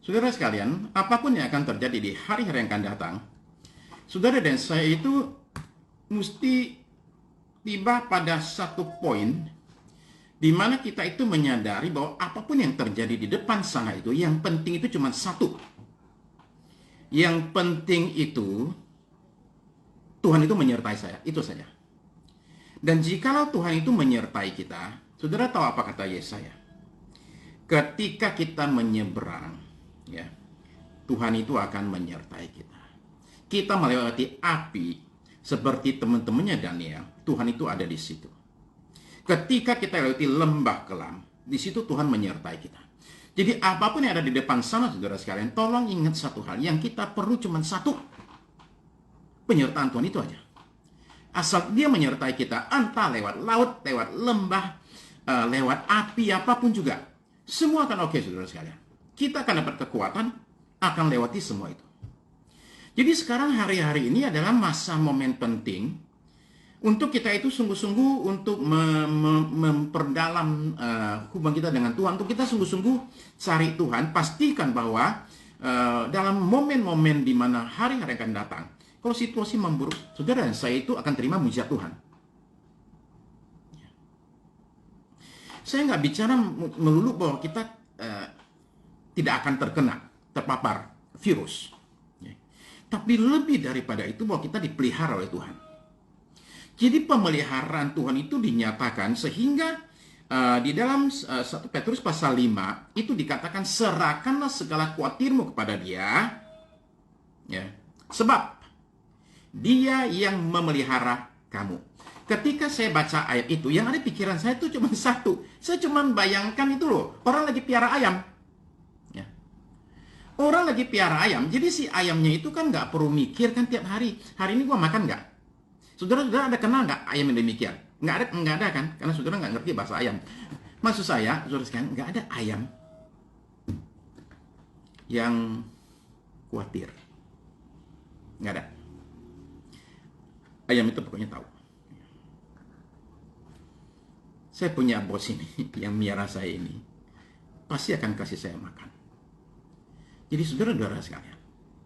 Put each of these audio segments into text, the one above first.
Saudara sekalian, apapun yang akan terjadi di hari-hari yang akan datang, saudara dan saya itu mesti tiba pada satu poin di mana kita itu menyadari bahwa apapun yang terjadi di depan sana itu, yang penting itu cuma satu. Yang penting itu Tuhan itu menyertai saya, itu saja. Dan jikalau Tuhan itu menyertai kita, saudara tahu apa kata Yesaya? Ketika kita menyeberang, ya, Tuhan itu akan menyertai kita. Kita melewati api seperti teman-temannya Daniel, Tuhan itu ada di situ. Ketika kita melewati lembah kelam, di situ Tuhan menyertai kita. Jadi apapun yang ada di depan sana, saudara sekalian, tolong ingat satu hal, yang kita perlu cuma satu, penyertaan Tuhan itu aja. Asal dia menyertai kita, entah lewat laut, lewat lembah, lewat api, apapun juga. Semua akan oke, saudara sekalian. Kita akan dapat kekuatan, akan lewati semua itu. Jadi sekarang hari-hari ini adalah masa momen penting untuk kita itu sungguh-sungguh untuk memperdalam hubungan kita dengan Tuhan. Untuk kita sungguh-sungguh cari Tuhan, pastikan bahwa dalam momen-momen di mana hari-hari akan datang, kalau situasi memburuk, saudara dan saya itu akan terima mujizat Tuhan. Saya nggak bicara melulu bahwa kita tidak akan terpapar virus. Tapi lebih daripada itu bahwa kita dipelihara oleh Tuhan. Jadi pemeliharaan Tuhan itu dinyatakan sehingga di dalam 1 Petrus pasal 5 itu dikatakan serahkanlah segala khawatirmu kepada Dia. Ya. Sebab Dia yang memelihara kamu. Ketika saya baca ayat itu, yang ada di pikiran saya itu cuma satu. Saya cuma bayangkan itu loh, orang lagi piara ayam. Ya. Orang lagi piara ayam, jadi si ayamnya itu kan nggak perlu mikir kan tiap hari. Hari ini gua makan nggak? Saudara-saudara ada kenal nggak ayam yang demikian? Nggak ada kan? Karena saudara nggak ngerti bahasa ayam. Maksud saya, saudara sekalian, nggak ada ayam yang khawatir. Nggak ada. Ayam itu pokoknya tahu. Saya punya bos ini yang miara saya ini pasti akan kasih saya makan. Jadi saudara-saudara sekalian,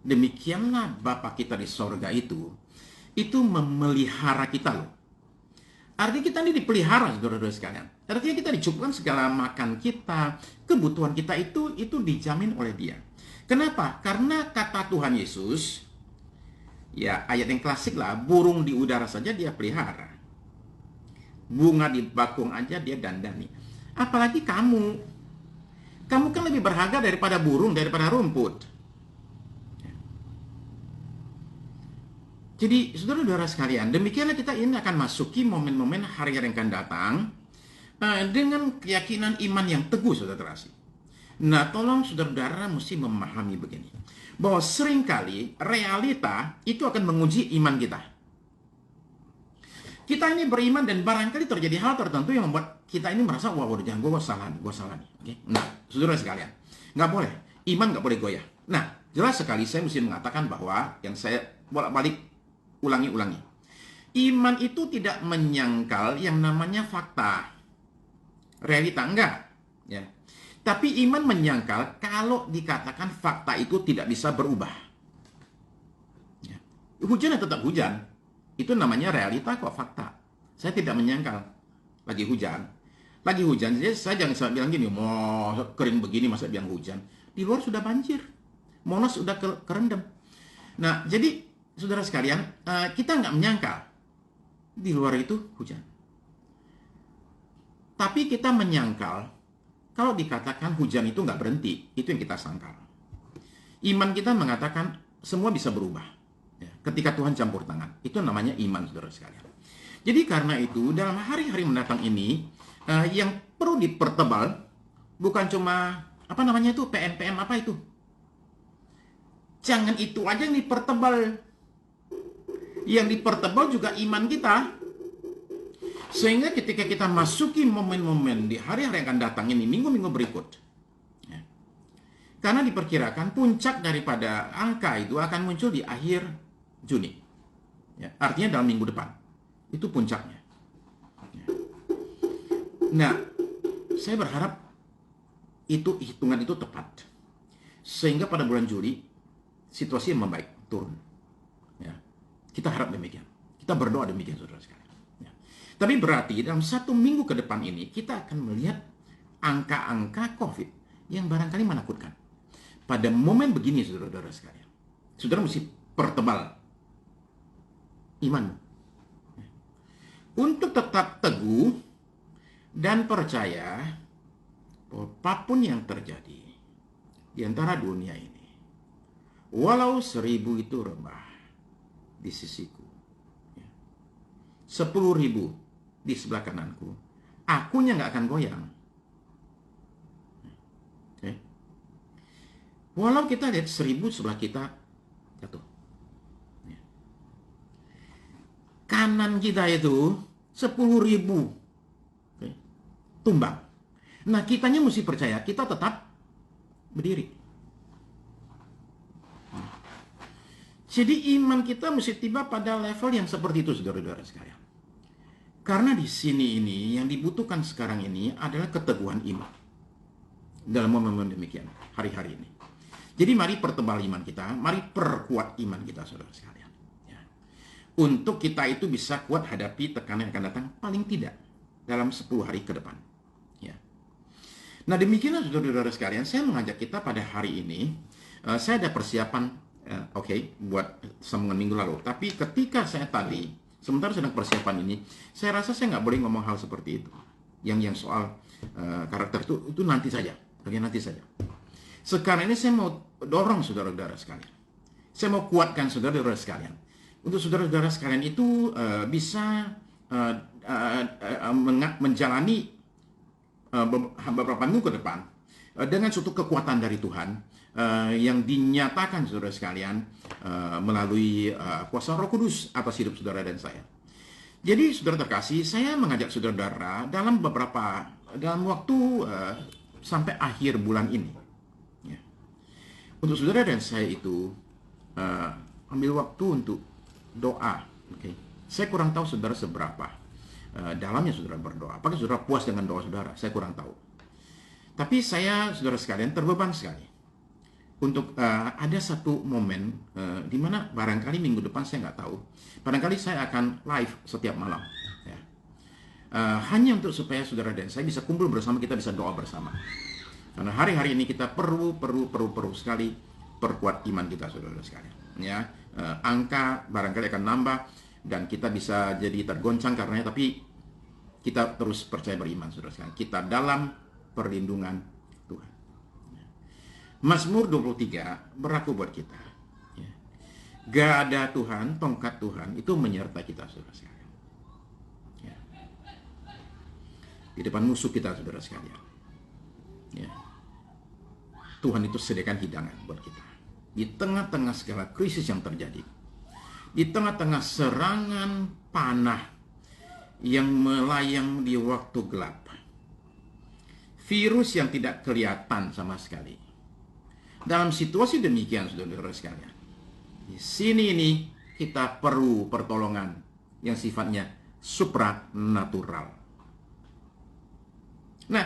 demikianlah Bapa kita di sorga itu memelihara kita loh. Artinya kita ini dipelihara, saudara-saudara sekalian. Artinya kita dicukupkan segala makan kita, kebutuhan kita itu dijamin oleh Dia. Kenapa? Karena kata Tuhan Yesus, ya ayat yang klasik lah, burung di udara saja Dia pelihara. Bunga di bakung aja Dia dandani. Apalagi kamu. Kamu kan lebih berharga daripada burung, daripada rumput. Jadi, saudara-saudara sekalian, demikianlah kita ini akan masuki momen-momen hari-hari yang akan datang dengan keyakinan iman yang teguh, saudara terasi. Nah, tolong saudara-saudara mesti memahami begini, bahwa seringkali realita itu akan menguji iman kita. Kita ini beriman dan barangkali terjadi hal tertentu yang membuat kita ini merasa, wah, jangan gue salah nih. Okay? Nah, saudara sekalian, nggak boleh. Iman nggak boleh goyah. Nah, jelas sekali saya mesti mengatakan bahwa yang saya bolak-balik ulangi. Iman itu tidak menyangkal yang namanya fakta. Realita, enggak. Ya. Tapi iman menyangkal kalau dikatakan fakta itu tidak bisa berubah. Ya. Hujan ya tetap hujan. Itu namanya realita kok, fakta. Saya tidak menyangkal. Lagi hujan, jadi saya jangan bilang gini, mau kering begini masa bilang hujan. Di luar sudah banjir. Monas sudah kerendam. Nah, jadi saudara sekalian, kita nggak menyangkal di luar itu hujan. Tapi kita menyangkal kalau dikatakan hujan itu nggak berhenti, itu yang kita sangkal. Iman kita mengatakan semua bisa berubah. Ya, ketika Tuhan campur tangan, itu namanya iman, saudara sekalian. Jadi karena itu dalam hari-hari mendatang ini yang perlu dipertebal bukan cuma PNPM apa itu. Jangan itu aja yang dipertebal. Yang dipertebal juga iman kita. Sehingga ketika kita masuki momen-momen di hari-hari yang akan datang ini, minggu-minggu berikut, ya, karena diperkirakan puncak daripada angka itu akan muncul di akhir Juni. Ya, artinya dalam minggu depan. Itu puncaknya. Ya. Nah, saya berharap hitungan itu tepat. Sehingga pada bulan Juli situasi membaik, turun. Ya. Kita harap demikian. Kita berdoa demikian, saudara sekalian. Ya. Tapi berarti dalam 1 minggu ke depan ini kita akan melihat angka-angka COVID yang barangkali menakutkan. Pada momen begini, saudara-saudara sekalian, saudara mesti pertebal imanmu untuk tetap teguh dan percaya bahwa apapun yang terjadi di antara dunia ini, walau 1000 itu rebah di sisiku, 10.000 di sebelah kananku, akunya nggak akan goyang. Walau kita lihat 1000 sebelah kita jatuh, kanan kita itu 10.000 tumbang. Nah, kitanya mesti percaya kita tetap berdiri. Jadi iman kita mesti tiba pada level yang seperti itu, saudara-saudara sekalian. Karena di sini ini yang dibutuhkan sekarang ini adalah keteguhan iman dalam momen demikian hari-hari ini. Jadi mari pertebal iman kita, mari perkuat iman kita, saudara sekalian. Ya. Untuk kita itu bisa kuat hadapi tekanan yang akan datang paling tidak dalam 10 hari ke depan. Ya. Nah, demikianlah saudara-saudara sekalian, saya mengajak kita pada hari ini, saya ada persiapan, buat sambungan minggu lalu. Tapi ketika saya tadi, sementara sedang persiapan ini, saya rasa saya nggak boleh ngomong hal seperti itu. Yang soal karakter itu nanti saja, bagian nanti saja. Sekarang ini saya mau dorong saudara-saudara sekalian. Saya mau kuatkan saudara-saudara sekalian. Untuk saudara-saudara sekalian itu bisa menjalani beberapa minggu ke depan dengan suatu kekuatan dari Tuhan yang dinyatakan saudara sekalian melalui kuasa Roh Kudus atas hidup saudara dan saya. Jadi saudara terkasih, saya mengajak saudara dalam waktu sampai akhir bulan ini. Untuk saudara dan saya itu ambil waktu untuk doa. Saya kurang tahu saudara seberapa dalamnya saudara berdoa. Apakah saudara puas dengan doa saudara? Saya kurang tahu. Tapi saya, saudara sekalian, terbeban sekali untuk ada satu momen di mana barangkali minggu depan saya nggak tahu. Barangkali saya akan live setiap malam. Ya. Hanya untuk supaya saudara dan saya bisa kumpul bersama, kita bisa doa bersama. Karena hari-hari ini kita perlu sekali perkuat iman kita, saudara sekalian. Ya, angka barangkali akan nambah dan kita bisa jadi tergoncang karenanya, tapi kita terus percaya beriman, saudara sekalian. Kita dalam perlindungan Tuhan. Mazmur 23 berlaku buat kita. Ya. Gak ada Tuhan, tongkat Tuhan itu menyertai kita, saudara sekalian. Ya. Di depan musuh kita, saudara sekalian. Ya. Tuhan itu sediakan hidangan buat kita. Di tengah-tengah segala krisis yang terjadi, di tengah-tengah serangan panah yang melayang di waktu gelap, virus yang tidak kelihatan sama sekali. Dalam situasi demikian, saudara-saudara sekalian, di sini ini kita perlu pertolongan yang sifatnya supranatural. Nah,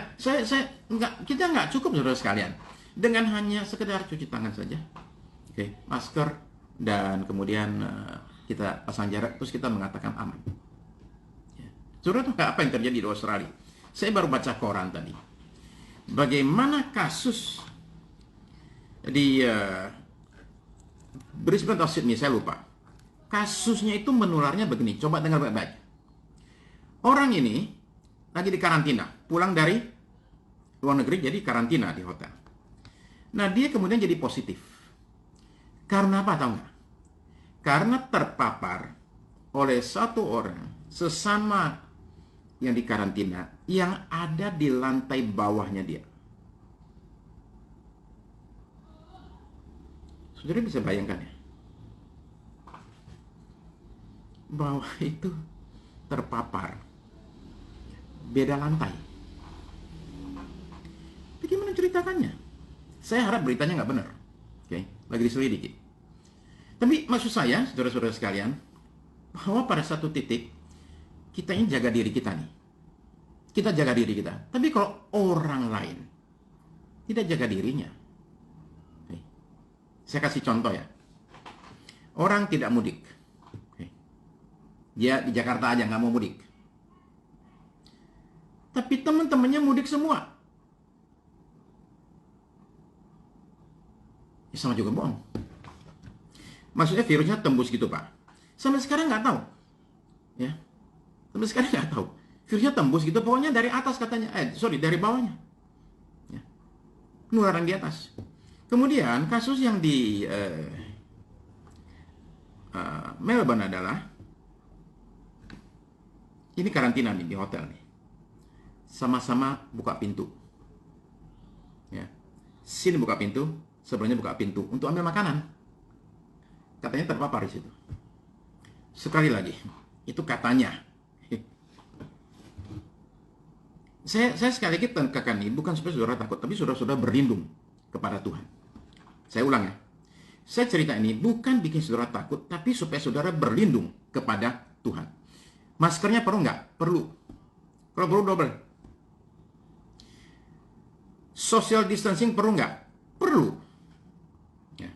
kita nggak cukup, saudara sekalian, dengan hanya sekedar cuci tangan saja, masker, dan kemudian kita pasang jarak, terus kita mengatakan aman. Saudara tahu apa yang terjadi di Australia? Saya baru baca koran tadi. Bagaimana kasus di Brisbane atau Sydney, saya lupa. Kasusnya itu menularnya begini. Coba dengar baik-baik. Orang ini lagi di karantina, pulang dari luar negeri, jadi karantina di hotel. Nah, dia kemudian jadi positif. Karena apa, tahu nggak? Karena terpapar oleh satu orang sesama yang di karantina yang ada di lantai bawahnya dia. Saudara bisa bayangkan ya? Bawah itu terpapar. Beda lantai. Bagaimana ceritakannya? Saya harap beritanya nggak benar. Lagi diselidiki. Tapi maksud saya, saudara-saudara sekalian, bahwa pada satu titik, kita ini jaga diri kita nih. Kita jaga diri kita. Tapi kalau orang lain tidak jaga dirinya, Saya kasih contoh ya. Orang tidak mudik. Dia di Jakarta aja nggak mau mudik. Tapi teman-temannya mudik semua. Ya, sama juga bohong. Maksudnya virusnya tembus gitu, Pak. Sampai sekarang nggak tahu. Ya. Sampai sekarang nggak tahu. Virusnya tembus gitu, pokoknya dari atas katanya. Dari bawahnya. Ya. Penularan di atas. Kemudian kasus yang di Melbourne adalah ini karantina nih di hotel nih. Sama-sama buka pintu. Ya. Sini buka pintu, sebelahnya buka pintu untuk ambil makanan. Katanya terpapar di situ. Sekali lagi, itu katanya. Saya sekali lagi tekankan ini bukan supaya saudara takut, tapi saudara berlindung kepada Tuhan. Saya ulang ya. Saya cerita ini bukan bikin saudara takut, tapi supaya saudara berlindung kepada Tuhan. Maskernya perlu nggak? Perlu. Kalau perlu double. Social distancing perlu nggak? Perlu. Ya.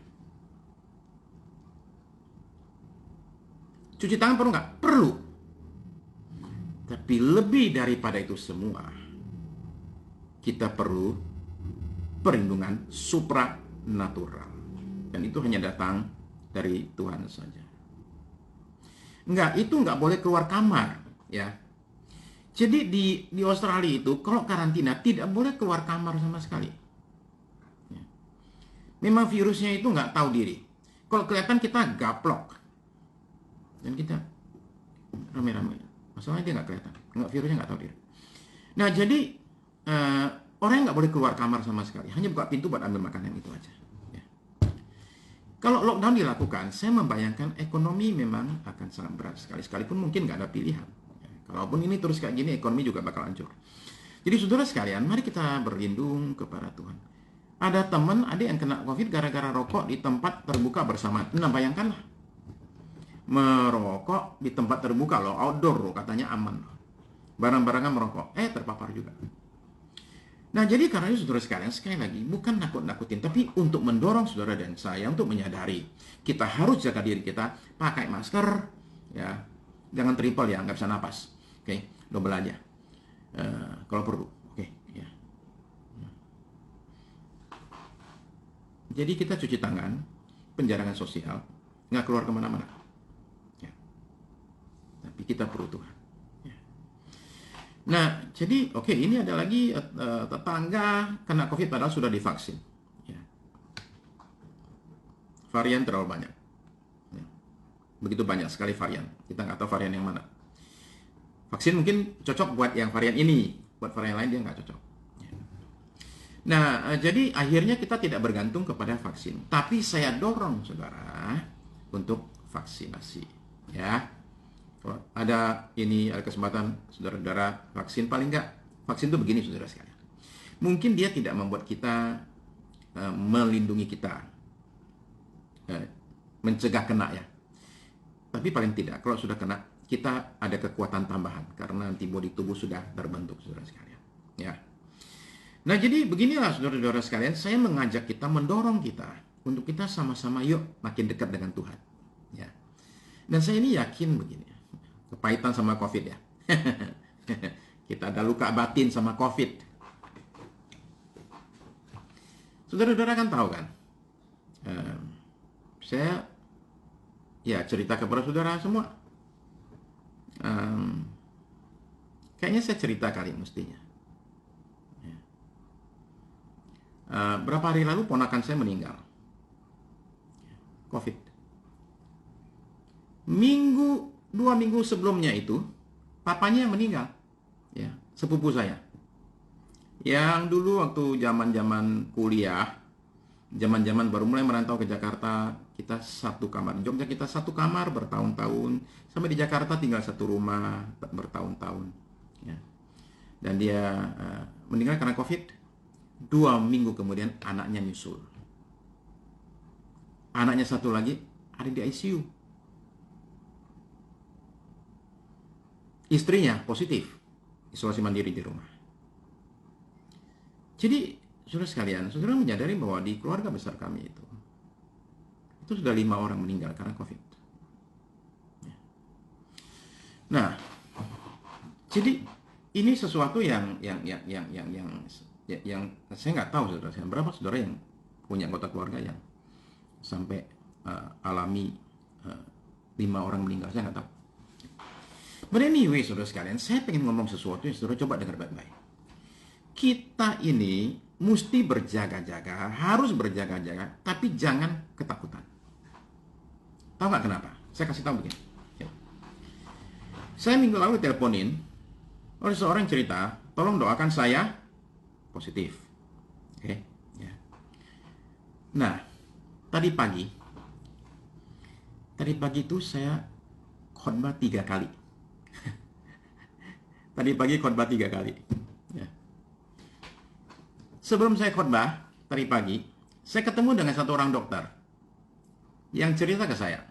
Cuci tangan perlu nggak? Perlu. Tapi lebih daripada itu semua, kita perlu perlindungan supranatural. Dan itu hanya datang dari Tuhan saja. Itu nggak boleh keluar kamar, ya. Jadi di Australia itu kalau karantina tidak boleh keluar kamar sama sekali. Ya. Memang virusnya itu nggak tahu diri. Kalau kelihatan kita gaplok dan kita rame-rame, masalahnya dia nggak kelihatan, virusnya nggak tahu diri. Nah jadi orang nggak boleh keluar kamar sama sekali, hanya buka pintu buat ambil makanan itu aja. Ya. Kalau lockdown dilakukan, saya membayangkan ekonomi memang akan sangat berat sekali, sekalipun mungkin nggak ada pilihan. Kalaupun ini terus kayak gini, ekonomi juga bakal hancur. Jadi saudara sekalian, mari kita berlindung kepada Tuhan. Ada teman, ada yang kena COVID gara-gara rokok di tempat terbuka bersama. Nah, bayangkanlah. Merokok di tempat terbuka loh, outdoor loh, katanya aman. Barang-barangan merokok, terpapar juga. Nah, jadi karena itu saudara sekalian, sekali lagi, bukan nakut-nakutin, tapi untuk mendorong saudara dan saya untuk menyadari. Kita harus jaga diri kita, pakai masker, ya. Jangan triple ya, nggak bisa napas. Oke, double aja. Kalau perlu. Oke, ya. Jadi kita cuci tangan, penjaringan sosial, nggak keluar kemana-mana. Ya. Tapi kita perlu Tuhan. Ya. Nah, jadi ini ada lagi tetangga kena COVID padahal sudah divaksin. Ya. Varian terlalu banyak. Ya. Begitu banyak sekali varian. Kita nggak tahu varian yang mana. Vaksin mungkin cocok buat yang varian ini, buat varian lain dia nggak cocok. Nah, jadi akhirnya kita tidak bergantung kepada vaksin. Tapi saya dorong saudara untuk vaksinasi, ya. Kalau ada kesempatan saudara-saudara vaksin, paling nggak vaksin itu begini saudara sekalian. Mungkin dia tidak membuat kita melindungi kita, mencegah kena ya. Tapi paling tidak kalau sudah kena, kita ada kekuatan tambahan karena antibodi tubuh sudah terbentuk saudara sekalian. Ya. Nah jadi beginilah saudara-saudara sekalian, saya mengajak kita, mendorong kita untuk kita sama-sama yuk makin dekat dengan Tuhan. Ya. Dan saya ini yakin begini, kepahitan sama COVID ya. Kita ada luka batin sama COVID. Saudara-saudara kan tahu kan, saya ya cerita kepada saudara semua. Kayaknya saya cerita kali mestinya. Berapa hari lalu ponakan saya meninggal COVID. 2 minggu sebelumnya itu papanya yang meninggal, ya, sepupu saya. Yang dulu waktu zaman kuliah, zaman baru mulai merantau ke Jakarta, kita satu kamar. Di Jogja kita satu kamar bertahun-tahun, sampai di Jakarta tinggal satu rumah bertahun-tahun. Ya. Dan dia meninggal karena COVID. 2 minggu kemudian anaknya nyusul. Anaknya satu lagi ada di ICU. Istrinya positif, isolasi mandiri di rumah. Jadi saudara sekalian, saudara menyadari bahwa di keluarga besar kami itu itu sudah 5 orang meninggal karena COVID. Nah, jadi ini sesuatu yang saya nggak tahu saudara. Berapa saudara yang punya anggota keluarga yang sampai alami 5 orang meninggal, saya nggak tahu. But anyway, saudara sekalian, saya pengen ngomong sesuatu yang saudara coba dengar baik-baik. Kita ini mesti berjaga-jaga, harus berjaga-jaga, tapi jangan ketakutan. Tahu nggak kenapa? Saya kasih tahu begini. Saya minggu lalu teleponin oleh seorang cerita, tolong doakan saya positif. Oke, ya. Nah, tadi pagi itu saya khotbah 3 kali. Tadi pagi khotbah 3 kali. Ya. Sebelum saya khotbah tadi pagi, saya ketemu dengan satu orang dokter yang cerita ke saya.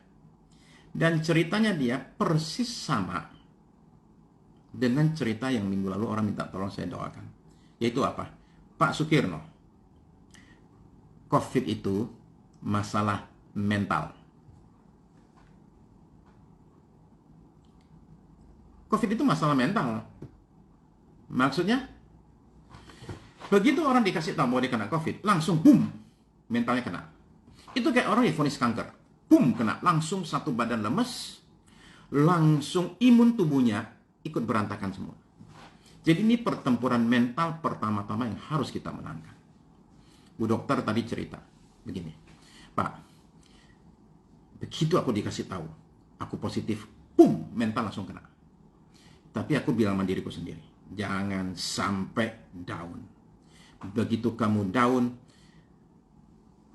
Dan ceritanya dia persis sama dengan cerita yang minggu lalu orang minta tolong saya doakan. Yaitu apa? Pak Sukirno, COVID itu masalah mental. COVID itu masalah mental. Maksudnya, begitu orang dikasih tahu bahwa dia kena COVID, langsung boom, mentalnya kena. Itu kayak orang divonis kanker. Boom, kena. Langsung satu badan lemes, langsung imun tubuhnya ikut berantakan semua. Jadi ini pertempuran mental pertama-tama yang harus kita menangkan. Bu dokter tadi cerita begini, Pak, begitu aku dikasih tahu aku positif, boom, mental langsung kena. Tapi aku bilang sama diriku sendiri, jangan sampai down. Begitu kamu down,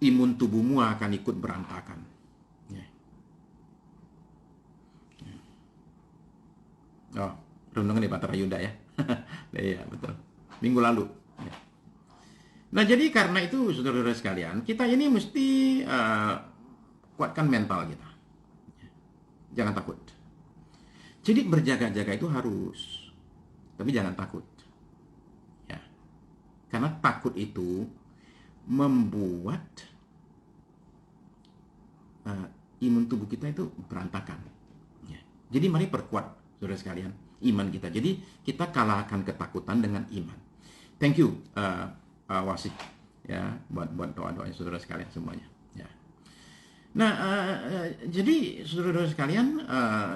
imun tubuhmu akan ikut berantakan. Oh, renungan di Pak Tarayuda ya. Iya, betul. Minggu lalu. Ya. Nah, jadi karena itu, saudara-saudara sekalian, kita ini mesti kuatkan mental kita. Jangan takut. Jadi berjaga-jaga itu harus. Tapi jangan takut. Ya. Karena takut itu membuat imun tubuh kita itu berantakan. Ya. Jadi mari perkuat, saudara sekalian, iman kita. Jadi kita kalahkan ketakutan dengan iman. Thank you, Wasik, ya, buat doa-doanya saudara sekalian semuanya. Ya. Nah, jadi saudara-saudara sekalian,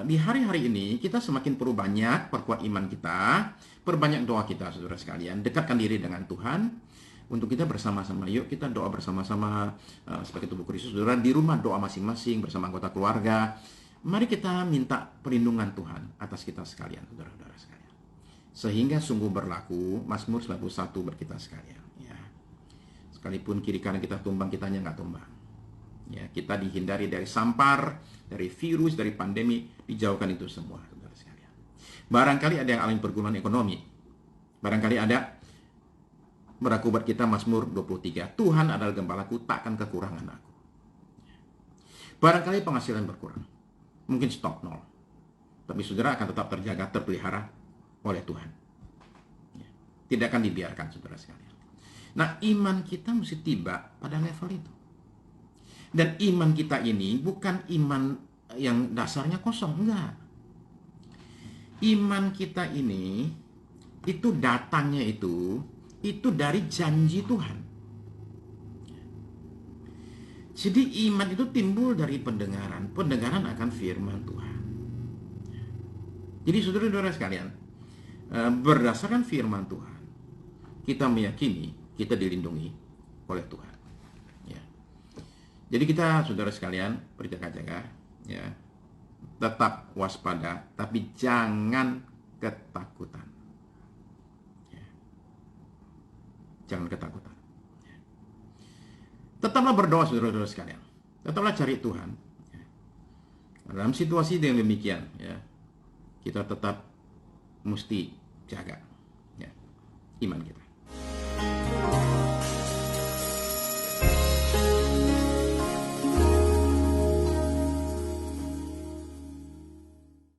di hari-hari ini kita semakin perlu banyak perkuat iman kita, perbanyak doa kita, saudara sekalian, dekatkan diri dengan Tuhan. Untuk kita bersama-sama, yuk kita doa bersama-sama sebagai tubuh Kristus, saudara, di rumah doa masing-masing bersama anggota keluarga. Mari kita minta perlindungan Tuhan atas kita sekalian, saudara-saudara sekalian. Sehingga sungguh berlaku Mazmur 91 berkita sekalian. Ya. Sekalipun kiri kanan kita tumbang, kitanya nggak tumbang. Ya, kita dihindari dari sampar, dari virus, dari pandemi, dijauhkan itu semua, saudara sekalian. Barangkali ada yang alami pergumulan ekonomi. Barangkali ada berlaku buat kita Mazmur 23. Tuhan adalah gembalaku, takkan kekurangan aku. Barangkali penghasilan berkurang. Mungkin stop nol. Tapi saudara akan tetap terjaga, terpelihara oleh Tuhan. Ya. Tidak akan dibiarkan, saudara sekalian. Nah, iman kita mesti tiba pada level itu. Dan iman kita ini bukan iman yang dasarnya kosong, enggak. Iman kita ini, itu datangnya itu dari janji Tuhan. Jadi iman itu timbul dari pendengaran akan firman Tuhan. Jadi saudara-saudara sekalian, berdasarkan firman Tuhan, kita meyakini kita dilindungi oleh Tuhan. Ya. Jadi kita, saudara sekalian, berjaga-jaga, ya, tetap waspada, tapi jangan ketakutan. Ya. Jangan ketakutan. Tetaplah berdoa, saudara-saudara sekalian. Tetaplah cari Tuhan. Dalam situasi yang demikian, ya, kita tetap mesti jaga, ya, iman kita.